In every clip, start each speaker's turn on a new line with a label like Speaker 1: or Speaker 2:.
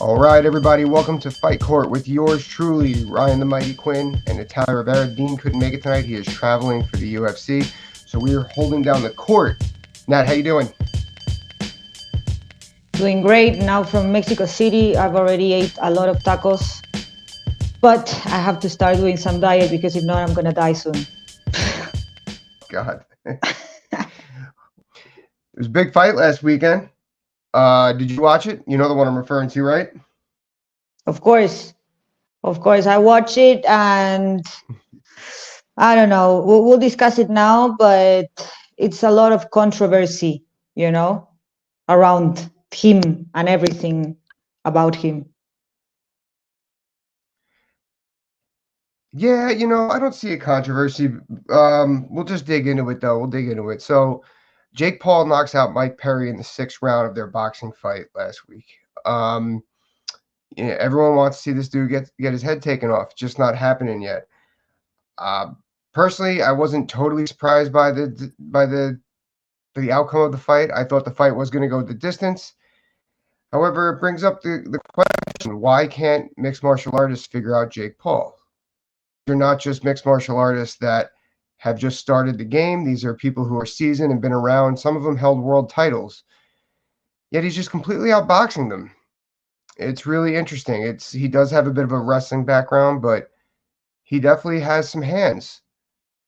Speaker 1: All right, everybody, welcome to Fight Court with yours truly, Ryan the Mighty Quinn, and Natalia Rivera. Dean couldn't make it tonight. He is traveling for the UFC, so we are holding down the court. Nat, how you doing?
Speaker 2: Doing great. Now from Mexico City, I've already ate a lot of tacos, but I have to start doing some diet because if not, I'm gonna die soon.
Speaker 1: God. It was a big fight last weekend. Did you watch it? You know the one I'm referring to, right?
Speaker 2: Of course, I watch it, and I don't know. We'll discuss it now, but it's a lot of controversy, around him and everything about him.
Speaker 1: Yeah, I don't see a controversy. We'll just dig into it, though. We'll dig into it. So, Jake Paul knocks out Mike Perry in the 6th round of their boxing fight last week. Um, everyone wants to see this dude get his head taken off. Just not happening yet. Uh, Personally, I wasn't totally surprised by the outcome of the fight. I thought the fight was going to go the distance. However, it brings up the question: why can't mixed martial artists figure out Jake Paul? They're not just mixed martial artists that have just started the game. These are people who are seasoned and been around. Some of them held world titles. Yet he's just completely outboxing them. It's really interesting. He does have a bit of a wrestling background, but he definitely has some hands.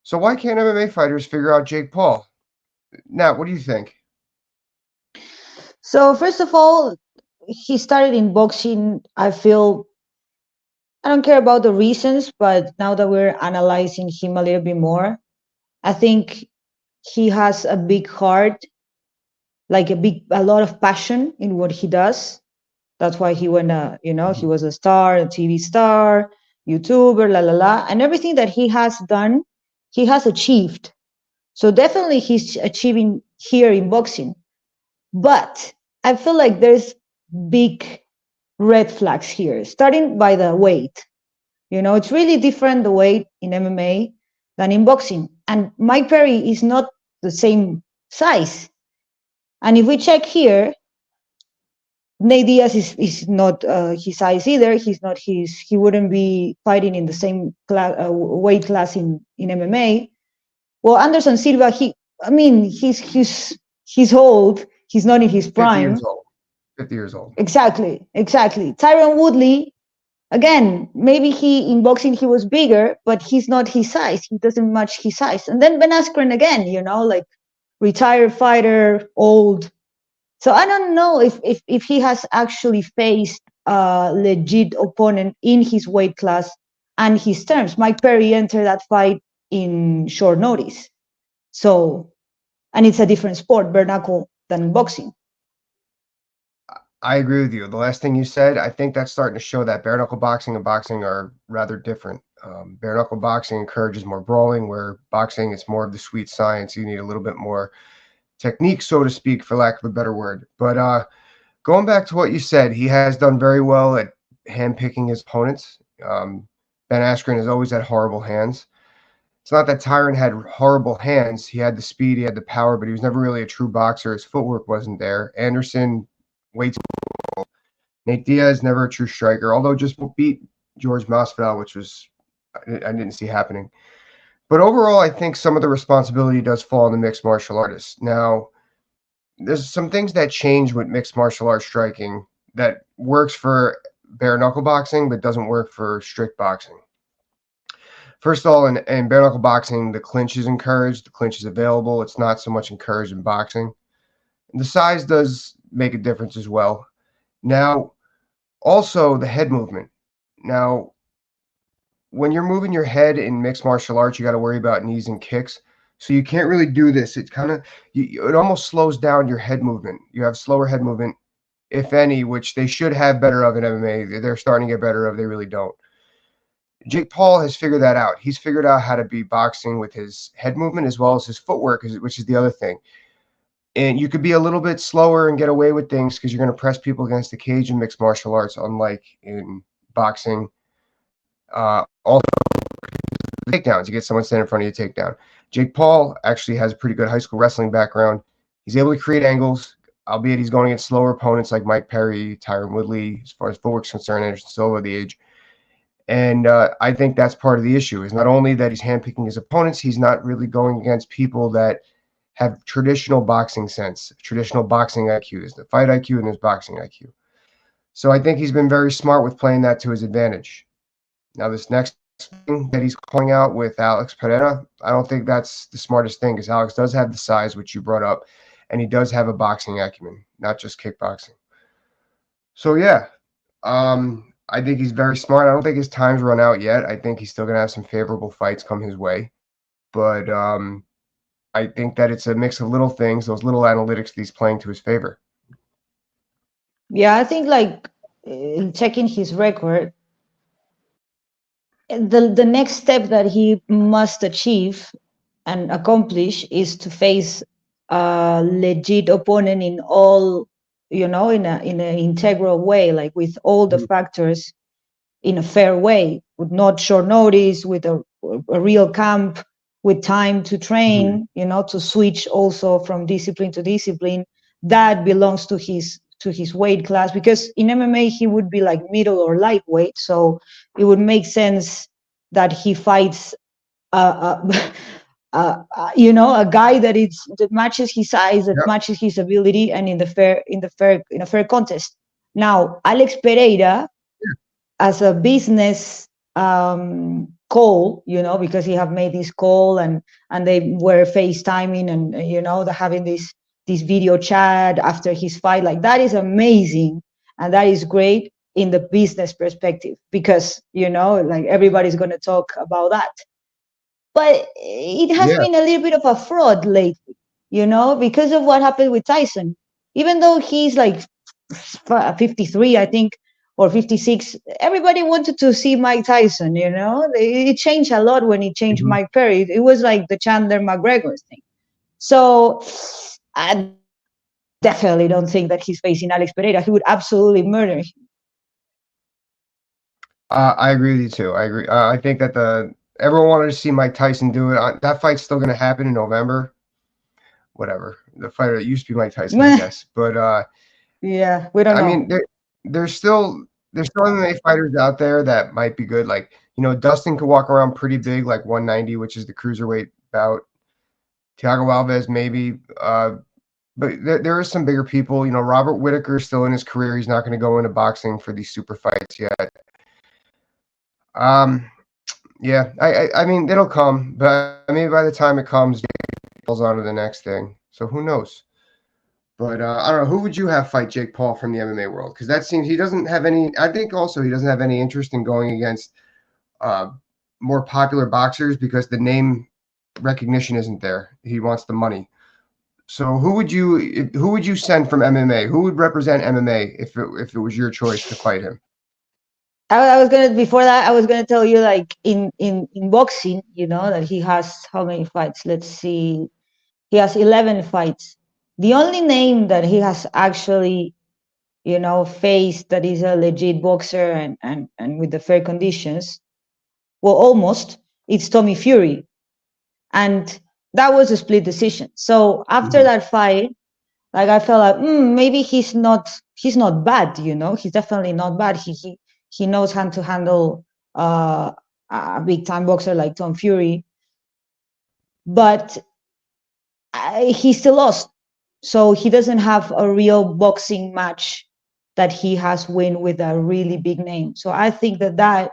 Speaker 1: So why can't MMA fighters figure out Jake Paul? Nat, what do you think?
Speaker 2: So first of all, he started in boxing. I don't care about the reasons, but now that we're analyzing him a little bit more, I think he has a big heart, like a lot of passion in what he does. That's why he went, he was a star, a TV star, YouTuber, la la la, and everything that he has done, he has achieved. So definitely he's achieving here in boxing. But I feel like there's big red flags here, starting by the weight. It's really different the weight in MMA than in boxing. And Mike Perry is not the same size. And if we check here, Nate Diaz is not his size either. He wouldn't be fighting in the same weight class in MMA. Well, Anderson Silva, he's old. He's not in his
Speaker 1: 50 years
Speaker 2: prime.
Speaker 1: old. 50 years old.
Speaker 2: Exactly. Tyron Woodley, again, maybe he in boxing he was bigger, but he's not his size. He doesn't match his size. And then Ben Askren again, like retired fighter, old. So I don't know if he has actually faced a legit opponent in his weight class and his terms. Mike Perry entered that fight in short notice. So, and it's a different sport, bare knuckle, than boxing.
Speaker 1: I agree with you. The last thing you said, I think that's starting to show that bare knuckle boxing and boxing are rather different. Bare knuckle boxing encourages more brawling, where boxing is more of the sweet science. You need a little bit more technique, so to speak, for lack of a better word. But going back to what you said, he has done very well at handpicking his opponents. Ben Askren has always had horrible hands. It's not that Tyron had horrible hands. He had the speed, he had the power, but he was never really a true boxer. His footwork wasn't there. Anderson waits. Nate Diaz never a true striker, although just beat George Masvidal, which was I didn't see happening. But overall, I think some of the responsibility does fall on the mixed martial artists. Now, there's some things that change with mixed martial arts striking that works for bare knuckle boxing but doesn't work for strict boxing. First of all, in bare knuckle boxing, the clinch is encouraged, the clinch is available. It's not so much encouraged in boxing. And the size does make a difference as well. Now, also the head movement. Now, when you're moving your head in mixed martial arts, you got to worry about knees and kicks. So you can't really do this. It kind of, it almost slows down your head movement. You have slower head movement, if any, which they should have better of in MMA. They're starting to get better of. They really don't. Jake Paul has figured that out. He's figured out how to be boxing with his head movement as well as his footwork, which is the other thing. And you could be a little bit slower and get away with things because you're going to press people against the cage in mixed martial arts, unlike in boxing. Also, takedowns. You get someone standing in front of you, takedown. Jake Paul actually has a pretty good high school wrestling background. He's able to create angles. albeit he's going against slower opponents like Mike Perry, Tyron Woodley, as far as footwork's concerned, Anderson Silva, the age. And I think that's part of the issue is not only that he's handpicking his opponents, he's not really going against people that have traditional boxing sense, traditional boxing IQ. There's the fight IQ and there's boxing IQ. So I think he's been very smart with playing that to his advantage. Now, this next thing that he's calling out with Alex Pereira, I don't think that's the smartest thing because Alex does have the size, which you brought up, and he does have a boxing acumen, not just kickboxing. So, yeah, I think he's very smart. I don't think his time's run out yet. I think he's still going to have some favorable fights come his way. But I think that it's a mix of little things, those little analytics that he's playing to his favor.
Speaker 2: Yeah, I think like checking his record, the next step that he must achieve and accomplish is to face a legit opponent in all, in an integral way, like with all the factors in a fair way, with not short notice, with a real camp, with time to
Speaker 1: Mm-hmm.
Speaker 2: train, to switch also from discipline to discipline. That belongs to his weight class, because in MMA he would be like middle or lightweight, so it would make sense that he fights a guy that matches his size, that
Speaker 1: Yep.
Speaker 2: matches his ability, and in a fair contest. Now, Alex Pereira, as a business call, because he have made this call, and they were FaceTiming, and they're having this video chat after his fight. Like, that is amazing, and that is great in the business perspective, because like everybody's going to talk about that. But it has
Speaker 1: Yeah.
Speaker 2: been a little bit of a fraud lately, because of what happened with Tyson. Even though he's like 53, I think, or 56, everybody wanted to see Mike Tyson. It changed a lot when he changed
Speaker 1: Mm-hmm.
Speaker 2: Mike Perry. It was like the Chandler McGregor thing. So I definitely don't think that he's facing Alex Pereira. He would absolutely murder him.
Speaker 1: I agree with you too. I agree. I think that everyone wanted to see Mike Tyson do it. That fight's still going to happen in November. Whatever. The fighter that used to be Mike Tyson, I guess. But
Speaker 2: Yeah, we don't
Speaker 1: I
Speaker 2: know.
Speaker 1: mean, there's still MMA fighters out there that might be good. Like Dustin could walk around pretty big, like 190, which is the cruiserweight bout. Thiago Alves maybe. But there are some bigger people. Robert Whitaker is still in his career. He's not going to go into boxing for these super fights yet. Um, yeah, I mean, it'll come, but maybe by the time it comes, Jake Paul's on to the next thing. So who knows? But I don't know. Who would you have fight Jake Paul from the MMA world? Because that seems he doesn't have any. I think also he doesn't have any interest in going against uh, more popular boxers because the name recognition isn't there. He wants the money. So who would you send from MMA? Who would represent MMA if it was your choice to fight him?
Speaker 2: I was gonna before that. I was gonna tell you, like, in boxing, that he has how many fights? Let's see. He has 11 fights. The only name that he has actually, faced, that is a legit boxer, and with the fair conditions, well, almost, it's Tommy Fury. And that was a split decision. So after
Speaker 1: Mm-hmm.
Speaker 2: that fight, like, I felt like, maybe he's not bad. He's definitely not bad. He knows how to handle a big time boxer like Tom Fury, but he still lost. So he doesn't have a real boxing match that he has win with a really big name. So I think that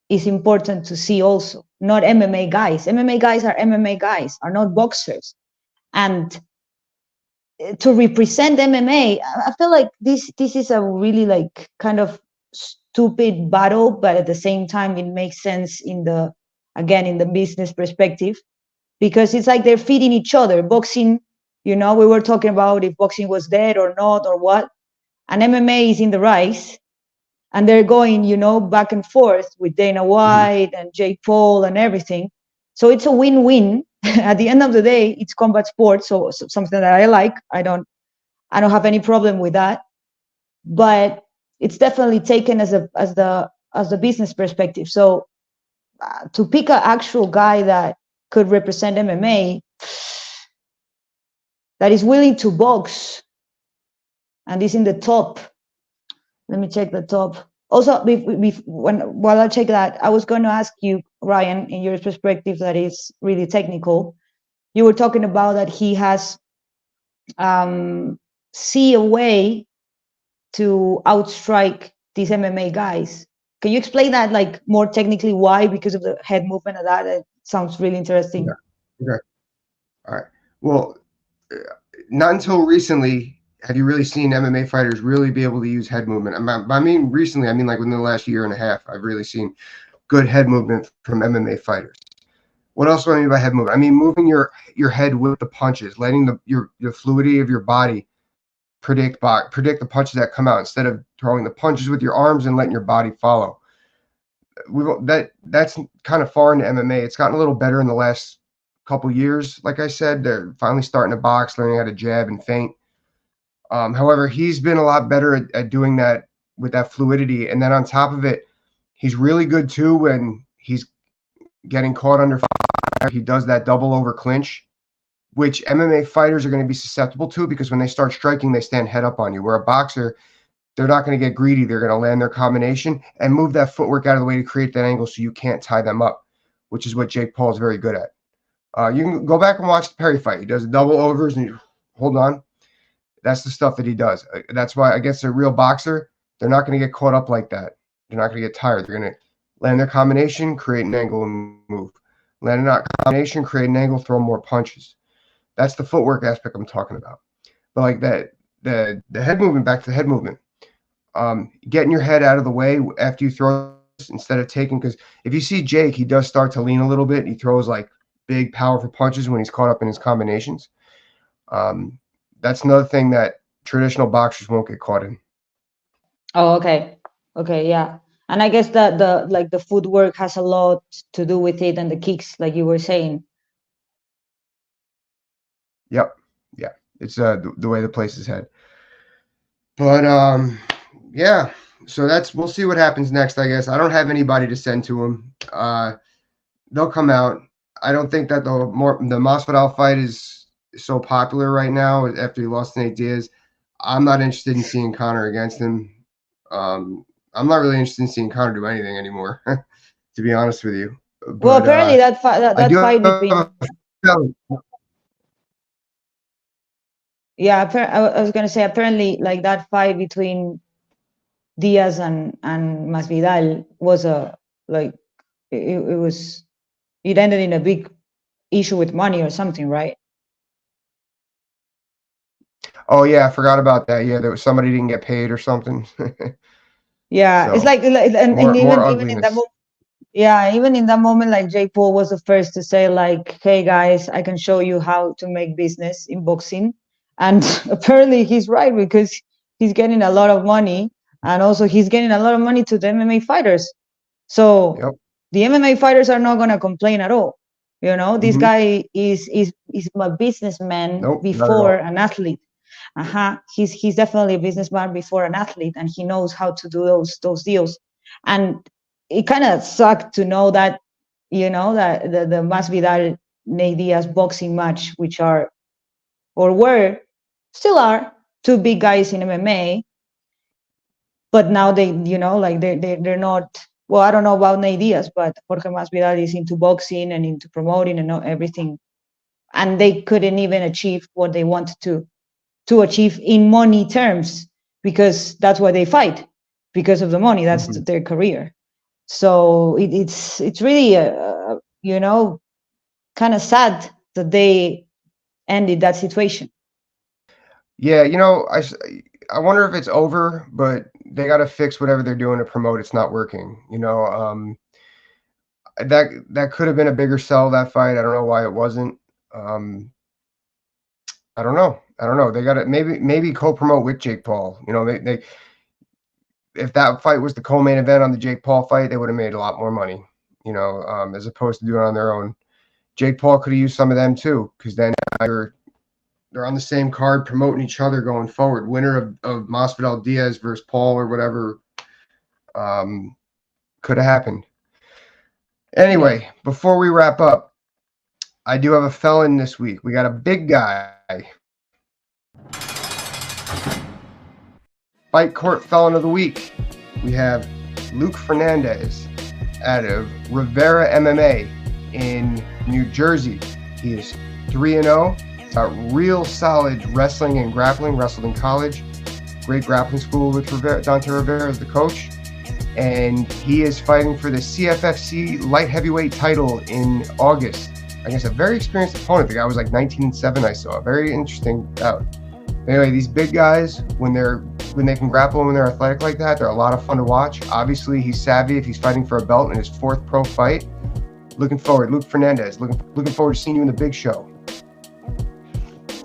Speaker 2: is important to see also. Not MMA guys. MMA guys are MMA guys, are not boxers. And to represent MMA, I feel like this is a really, like, kind of stupid battle, but at the same time it makes sense in the business perspective, because it's like they're feeding each other. Boxing, we were talking about if boxing was dead or not or what, and MMA is in the rise, and they're going, back and forth with Dana
Speaker 1: Mm-hmm.
Speaker 2: White and Jake Paul and everything. So it's a win-win. At the end of the day, it's combat sports, so something that I like. I don't have any problem with that, but it's definitely taken as the business perspective. So to pick an actual guy that could represent MMA, that is willing to box and this in the top. Let me check the top. Also, while I check that, I was going to ask you, Ryan, in your perspective, that is really technical. You were talking about that he has see a way to outstrike these MMA guys. Can you explain that, like, more technically why? Because of the head movement of that, it sounds really interesting.
Speaker 1: Yeah. Okay. All right. Well, not until recently have you really seen MMA fighters really be able to use head movement. I mean, recently, I mean, like within the last year and a half, I've really seen good head movement from MMA fighters. What else do I mean by head movement? I mean, moving your head with the punches, letting the fluidity of your body predict the punches that come out instead of throwing the punches with your arms and letting your body follow. That's kind of far into MMA. It's gotten a little better in the last couple years. Like I said, they're finally starting to box, learning how to jab and feint. However, he's been a lot better at doing that with that fluidity. And then on top of it, he's really good too when he's getting caught under fire. He does that double over clinch, which MMA fighters are going to be susceptible to because when they start striking, they stand head up on you. Where a boxer, they're not going to get greedy. They're going to land their combination and move that footwork out of the way to create that angle so you can't tie them up, which is what Jake Paul is very good at. You can go back and watch the Perry fight. He does double overs and you hold on. That's the stuff that he does. That's why against a real boxer, they're not going to get caught up like that. They're not going to get tired. They're going to land their combination, create an angle, and move. Land a combination, create an angle, throw more punches. That's the footwork aspect I'm talking about. But like that, the head movement, back to the head movement. Getting your head out of the way after you throw instead of taking, because if you see Jake, he does start to lean a little bit. He throws like big, powerful punches when he's caught up in his combinations. That's another thing that traditional boxers won't get caught in.
Speaker 2: Oh, okay, yeah. And I guess that the footwork has a lot to do with it, and the kicks, like you were saying.
Speaker 1: Yep, yeah, it's the way the place is head. But yeah. So we'll see what happens next. I guess I don't have anybody to send to him. They'll come out. I don't think that the Masvidal fight is so popular right now after he lost to Nate Diaz. I'm not interested in seeing Conor against him. I'm not really interested in seeing Conor do anything anymore, to be honest with you. But,
Speaker 2: well, apparently that fight between I was gonna say, apparently, like, that fight between Diaz and Masvidal was it ended in a big issue with money or something, right?
Speaker 1: Oh yeah, I forgot about that. Yeah, there was somebody didn't get paid or something.
Speaker 2: Yeah,
Speaker 1: So,
Speaker 2: it's like and even in that
Speaker 1: ugliness.
Speaker 2: even in that moment, like, Jake Paul was the first to say, like, hey guys, I can show you how to make business in boxing. And apparently he's right, because he's getting a lot of money, and also he's getting a lot of money to the MMA fighters. So
Speaker 1: Yep.
Speaker 2: the MMA fighters are not going to complain at all. This
Speaker 1: Mm-hmm.
Speaker 2: guy is a businessman
Speaker 1: Nope, not at
Speaker 2: before
Speaker 1: all.
Speaker 2: an athlete. He's definitely a businessman before an athlete, and he knows how to do those deals. And it kind of sucked to know that, that the Masvidal Nate Diaz boxing match, which are, or were, still are, two big guys in MMA, but now they, like, they're not. Well, I don't know about Nate Diaz, but Jorge Masvidal is into boxing and into promoting and everything, and they couldn't even achieve what they wanted to achieve in money terms, because that's why they fight, because of the money. That's
Speaker 1: Mm-hmm.
Speaker 2: their career. So it's really kind of sad that they ended that situation.
Speaker 1: Yeah, I wonder if it's over, but they got to fix whatever they're doing to promote. It's not working. That could have been a bigger sell, that fight. I don't know why it wasn't. I don't know. They got to maybe co-promote with Jake Paul. They if that fight was the co-main event on the Jake Paul fight, they would have made a lot more money. As opposed to doing it on their own. Jake Paul could have used some of them too, because then they're on the same card promoting each other going forward. Winner of Masvidal Diaz versus Paul or whatever could have happened. Anyway, before we wrap up, I do have a felon this week. We got a big guy. Fight Court Felon of the Week, we have Luke Fernandez out of Rivera MMA in New Jersey. He is 3-0. Got real solid wrestling and grappling, wrestled in college. Great grappling school with Dante Rivera as the coach. And he is fighting for the CFFC light heavyweight title in August against a very experienced opponent. The guy was like 19-7, I saw. Very interesting bout. Anyway, these big guys, when they can grapple and when they're athletic like that, they're a lot of fun to watch. Obviously, he's savvy if he's fighting for a belt in his 4th pro fight. Looking forward, Luke Fernandez. Looking forward to seeing you in the big show.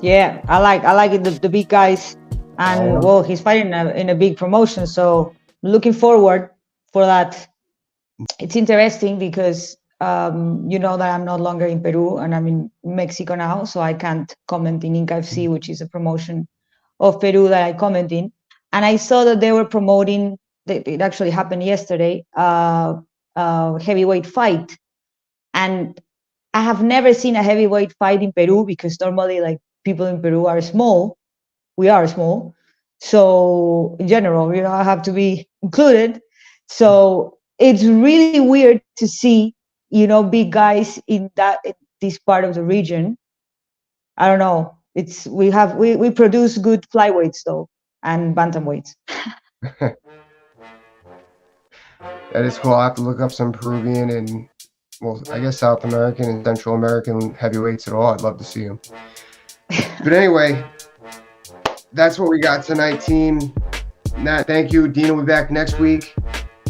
Speaker 2: Yeah, I like it, the big guys, and well, he's fighting in a big promotion, so looking forward for that. It's interesting because you know that I'm no longer in Peru and I'm in Mexico now, so I can't comment in Inca FC, which is a promotion of Peru that I comment in. And I saw that they were promoting, it actually happened yesterday, heavyweight fight. And I have never seen a heavyweight fight in Peru because normally like people in Peru are small. We are small. So in general, I have to be included. So it's really weird to see, big guys in this part of the region. I don't know. We produce good flyweights though, and bantamweights.
Speaker 1: That is cool. I'll have to look up some Peruvian and, well, I guess South American and Central American heavyweights at all. I'd love to see them. But anyway, that's what we got tonight, team. Nat, thank you. Dina will be back next week.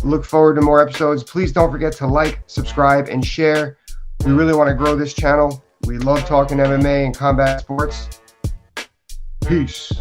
Speaker 1: Look forward to more episodes. Please don't forget to like, subscribe, and share. We really want to grow this channel. We love talking MMA and combat sports. Peace.